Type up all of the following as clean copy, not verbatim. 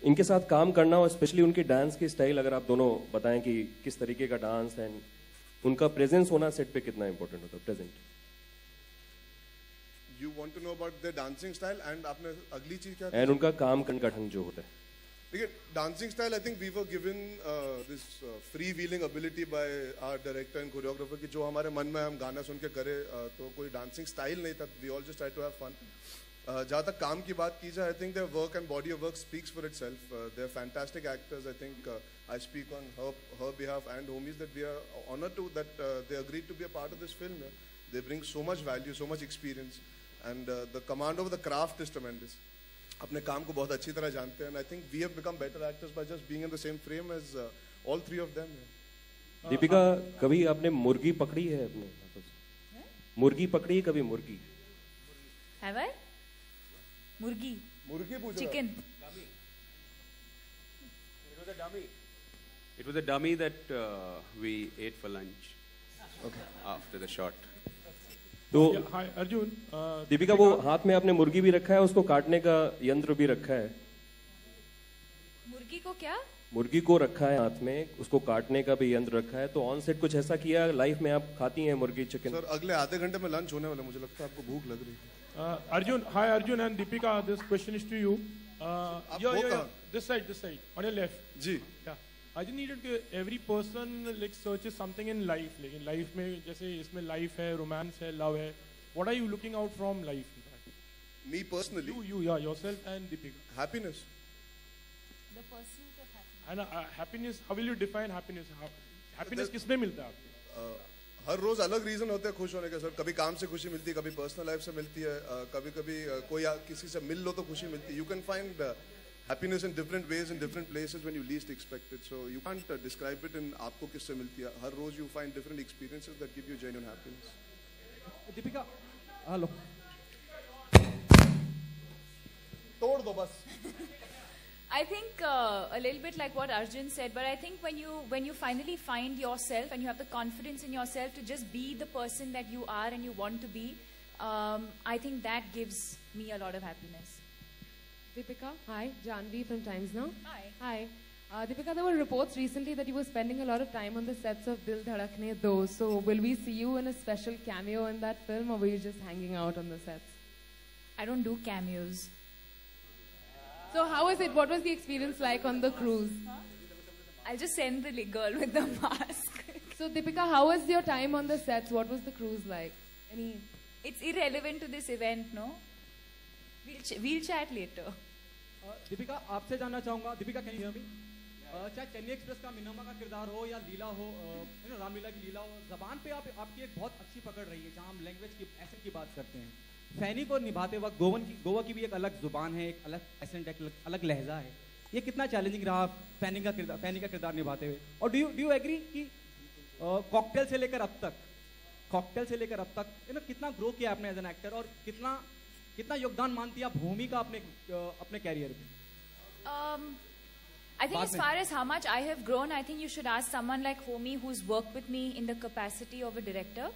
इनके साथ काम करना और स्पेशली उनकी डांस की स्टाइल, अगर आप दोनों बताएं कि किस तरीके का डांस एंड उनका प्रेजेंस होना सेट पे कितना इंपॉर्टेंट होता है present. You want to know about their dancing style and आपने अगली चीज क्या? एंड उनका काम करने का ढंग जो होता है. देखिए, dancing style, I think we were given this freewheeling ability by our director and choreographer कि जो हमारे मन में हम गाना सुन के करे, तो कोई dancing style नहीं था. We all just try to have fun. जहाँ तक काम की बात की जाए, I think their work and body of work speaks for itself. They're fantastic actors. I think I speak on her behalf and Homi's that we are honored to that they agreed to be a part of this film. They bring so much value, so much experience, and the command over the craft is tremendous. अपने काम को बहुत अच्छी तरह जानते हैं. And I think we have become better actors by just being in the same frame as all three of them. Deepika, कभी आपने मुर्गी पकड़ी है अपने? मुर्गी पकड़ी है कभी? मुर्गी Have I? मुर्गी पूछ chicken. It was a dummy. It was a dummy that we ate for lunch. Okay. After the shot. तो हाय अर्जुन. दीपिका, वो हाथ में आपने मुर्गी भी रखा है, उसको काटने का यंत्र भी रखा है. मुर्गी को क्या? मुर्गी को रखा है हाथ में, उसको काटने का भी यंत्र रखा है. तो ऑन सेट कुछ ऐसा किया लाइफ में? आप खाती हैं मुर्गी चिकन? सर, अगले आधे घंटे में लंच होने वाला, मुझे लगता है आपको भूख लग रही है. Arjun, hi Arjun and Deepika, this question is to you. This side, on your left. Ji. Yeah. I just needed to, every person like searches something in life. लेकिन life में जैसे इसमें life है, romance है, love है. What are you looking out from life? Me personally. You, yeah, yourself and Deepika. Happiness. The pursuit of happiness. And happiness, how will you define happiness? Happiness किसमें मिलता है आपको? हर रोज अलग रीजन होते हैं खुश होने के. सर, कभी काम से खुशी मिलती है, कभी पर्सनल लाइफ से मिलती है, कभी कभी कोई किसी से मिल लो तो खुशी मिलती है. You can find happiness in different ways in different places when you least expect it. So you can't describe it in आपको किससे मिलती है. हर रोज you find different experiences that give you genuine happiness. Deepika, hello. तोड़ दो बस. I think a little bit like what Arjun said, but I think when you finally find yourself and you have the confidence in yourself to just be the person that you are and you want to be, I think that gives me a lot of happiness. Deepika, hi, Janvi from Times Now. Hi. Hi. Deepika, there were reports recently that you were spending a lot of time on the sets of Dil Dhadakne Do. So will we see you in a special cameo in that film, or were you just hanging out on the sets? I don't do cameos. So how is it? What was the experience like on the cruise? I'll just send the girl with the mask. So Deepika, how was your time on the sets? What was the cruise like? It's irrelevant to this event, no? We'll chat later. Deepika, आपसे जानना चाहूंगा, Deepika can you hear me? चाहे Chennai express का मिनामा का किरदार हो या लीला हो, रामलीला की लीला हो, जबान पे आपकी एक बहुत अच्छी पकड़ रही है जहाँ हम लैंग्वेज की एसेंट की बात करते हैं. फैनी को निभाते वक्त गोवा की भी एक अलग जुबान है, एक अलग एसेंट, एक अलग लहजा है. ये कितना चैलेंजिंग रहा फैनी का किरदार निभाते हुए? और डू यू एग्री कि कॉकटेल से लेकर अब तक कितना ग्रो किया आपने एज एन एक्टर, और कितना योगदान मानती है आप भूमि का अपने कैरियर में? I think as far as how much I have grown, I think you should ask someone like Homi who's worked with me in the capacity of a director.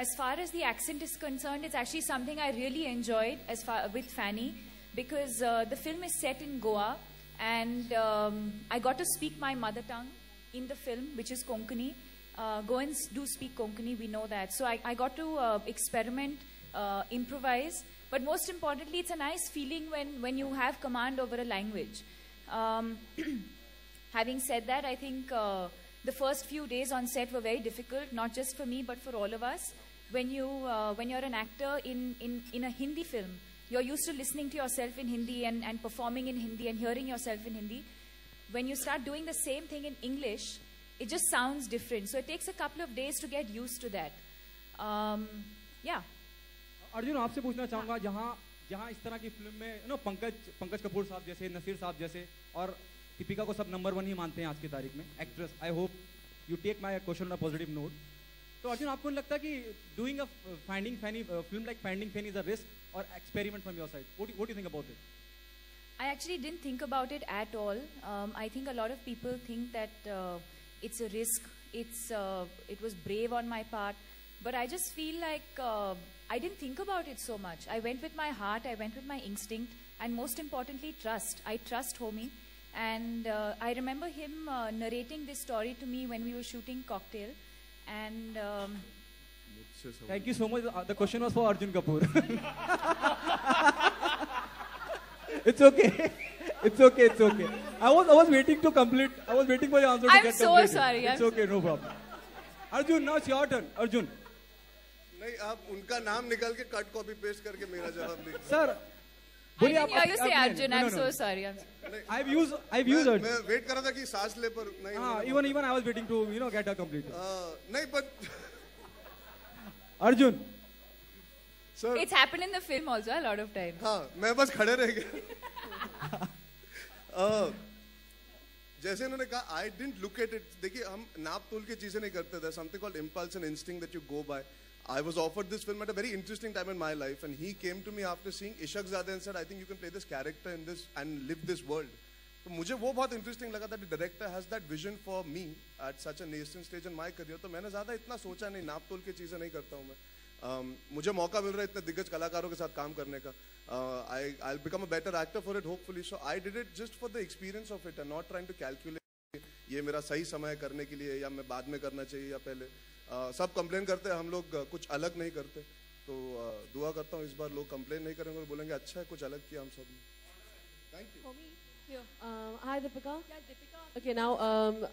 As far as the accent is concerned, it's actually something I really enjoyed with Fanny, because the film is set in Goa, and I got to speak my mother tongue in the film, which is Konkani. Goans do speak Konkani, we know that. So I got to experiment, improvise, but most importantly, it's a nice feeling when you have command over a language. Having said that, I think the first few days on set were very difficult, not just for me, but for all of us. When you're an actor in a Hindi film, you're used to listening to yourself in Hindi and performing in Hindi and hearing yourself in Hindi. When you start doing the same thing in English, it just sounds different. So it takes a couple of days to get used to that. Yeah. Arjun, आपसे पूछना चाहूंगा, जहाँ इस तरह की film में पंकज कपूर साहब जैसे, नसीर साहब जैसे, और दीपिका को सब नंबर 1 ही मानते हैं आज की तारीख में actress. I hope you take my question on a positive note. तो अर्जुन, आपको लगता है कि doing a Finding Fanny film like Finding Fanny is a risk और experiment from your side? What do you think about it? I actually didn't think about it at all. I think a lot of people think that it's a risk. It was brave on my part, but I just feel like I didn't think about it so much. I went with my heart. I went with my instinct, and most importantly, trust. I trust Homie. And I remember him narrating this story to me when we were shooting Cocktail. And Thank you so much. The question was for Arjun Kapoor. It's okay. It's okay. It's okay. I was waiting to complete. I was waiting for your answer to I'm get so completed. sorry. It's okay. No problem. Arjun, now it's your turn. Arjun. नहीं आप उनका नाम निकाल के cut copy paste करके मेरा जवाब लिख दो। Sir. I didn't hear you say Arjun. I'm so sorry. I've used Arjun. मैं वेट कर रहा था कि सांस ले पर नहीं। Even I was waiting to get her completed. नहीं पर Arjun. Sir. It's happened in the film also a lot of times. हाँ मैं बस खड़े रह गया। जैसे इन्होंने कहा I didn't look at it. देखिए हम नाप तोल के चीजें नहीं करते। There's something called impulse and instinct that you go by. I was offered this film at a very interesting time in my life, and he came to me after seeing Ishaq Zade and said, "I think you can play this character in this and live this world." तो मुझे वो बहुत interesting लगा that the director has that vision for me at such a nascent stage in my career. तो मैंने ज़्यादा इतना सोचा नहीं, नाप तोल के चीजें नहीं करता हूँ मैं। मुझे मौका मिल रहा है इतने दिग्गज कलाकारों के साथ काम करने का। I'll become a better actor for it hopefully. So I did it just for the experience of it and not trying to calculate ये मेरा सही समय करने के लिए या मैं बाद में करना चाहिए या पहले। सब कंप्लेन करते हैं हम लोग कुछ अलग नहीं करते, तो दुआ करता हूँ इस बार लोग कंप्लेन नहीं करेंगे और बोलेंगे अच्छा है कुछ अलग किया हम सब ने। Thank you. Hi Deepika. Yeah, Deepika. Okay, now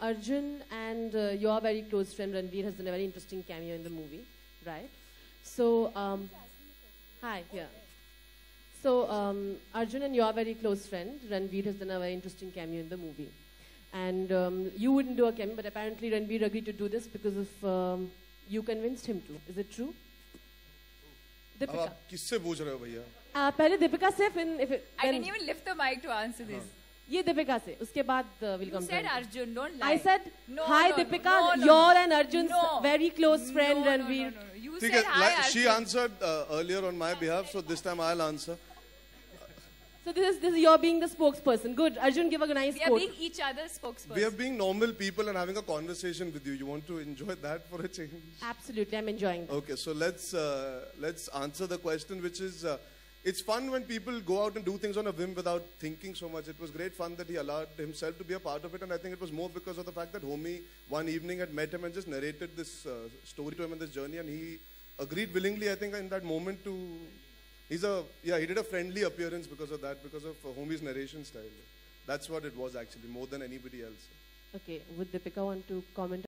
Arjun and your very close friend Ranveer has done a very interesting cameo in the movie, right? So hi, yeah. So Arjun and your very close friend Ranveer has done a very interesting cameo in the movie. And you wouldn't do a cameo, but apparently Ranveer agreed to do this because of you convinced him to. Is it true? अब आप किससे पूछ रहे हो भैया? पहले दीपिका से फिर I didn't even lift the mic to answer this. ये दीपिका से, उसके बाद will come. You said Arjun, don't lie. I said no, hi no, Deepika, no, no, your no. and Arjun's very close friend Ranveer. No. You ठीक said hi है, she Arjun. answered earlier on my behalf, so this time I'll answer. So this is your being the spokesperson. Good. Arjun, give a nice We are quote. being each other's spokesperson. We are being normal people and having a conversation with you. You want to enjoy that for a change? Absolutely, I'm enjoying that. Okay, so let's answer the question, which is, it's fun when people go out and do things on a whim without thinking so much. It was great fun that he allowed himself to be a part of it, and I think it was more because of the fact that Homie one evening had met him and just narrated this story to him in this journey, and he agreed willingly, I think, in that moment to. He did a friendly appearance because of that, because of Homie's narration style. That's what it was actually, more than anybody else. Okay, would Deepika want to comment?